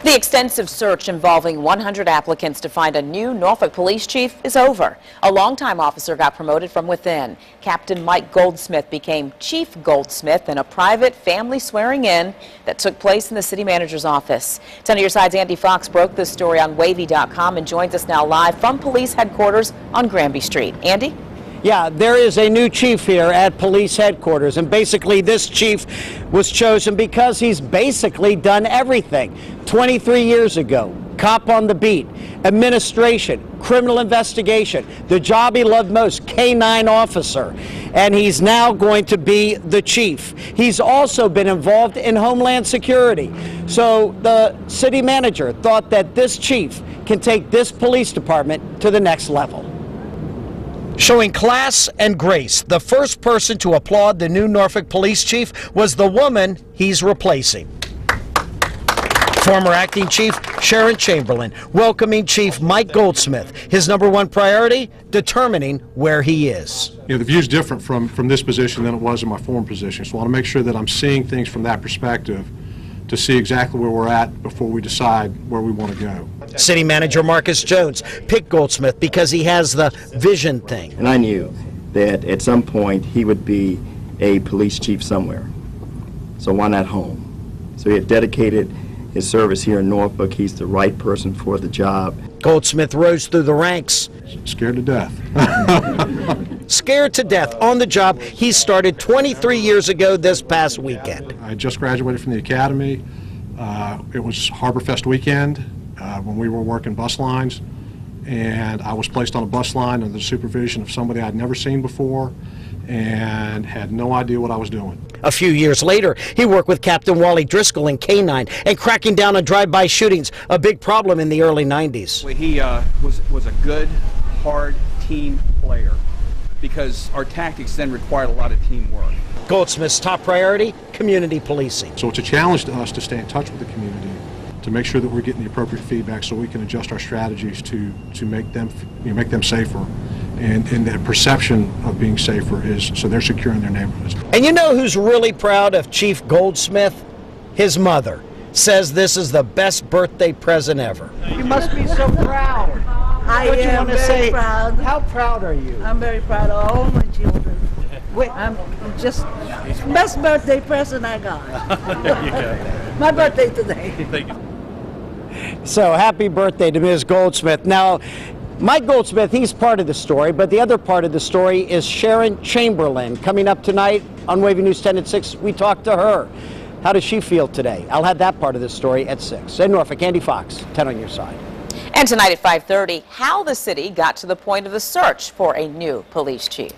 The extensive search involving 100 applicants to find a new Norfolk police chief is over. A longtime officer got promoted from within. Captain Mike Goldsmith became Chief Goldsmith in a private family swearing-in that took place in the city manager's office. 10 on your side's Andy Fox broke this story on Wavy.com and joins us now live from police headquarters on Granby Street. Andy? Yeah, there is a new chief here at police headquarters, and basically this chief was chosen because he's basically done everything. 23 years ago, cop on the beat, administration, criminal investigation, the job he loved most, K-9 officer, and he's now going to be the chief. He's also been involved in Homeland Security. So the city manager thought that this chief can take this police department to the next level. Showing class and grace, the first person to applaud the new Norfolk police chief was the woman he's replacing. Former acting chief Sharon Chamberlain welcoming Chief Mike Goldsmith. His #1 priority, determining where he is. You know, the view's different from this position than it was in my former position, so I want to make sure that I'm seeing things from that perspective to see exactly where we're at before we decide where we want to go. City Manager Marcus Jones picked Goldsmith because he has the vision thing. And I knew that at some point he would be a police chief somewhere. So why not home? So he had dedicated his service here in Norfolk. He's the right person for the job. Goldsmith rose through the ranks. Scared to death. Scared to death on the job he started 23 years ago this past weekend. I just graduated from the academy. It was Harborfest weekend when we were working bus lines, and I was placed on a bus line under the supervision of somebody I'd never seen before and had no idea what I was doing. A few years later, he worked with Captain Wally Driscoll in K-9 and cracking down on drive-by shootings, a big problem in the early 90s. He was a good, hard team player because our tactics then required a lot of teamwork. Goldsmith's top priority, community policing. So it's a challenge to us to stay in touch with the community, to make sure that we're getting the appropriate feedback so we can adjust our strategies to make them safer. And the perception of being safer is so they're secure in their neighborhoods. And you know who's really proud of Chief Goldsmith? His mother. Says this is the best birthday present ever. You must be so proud. I am very proud. How proud are you? I'm very proud of all my children. I'm just best birthday present I got. My birthday today. Thank you. So happy birthday to Ms. Goldsmith. Now, Mike Goldsmith, he's part of the story, but the other part of the story is Sharon Chamberlain. Coming up tonight on Wavy News 10 at 6, we talked to her. How does she feel today? I'll have that part of the story at 6. In Norfolk, Andy Fox, 10 on your side. And tonight at 5:30, how the city got to the point of the search for a new police chief.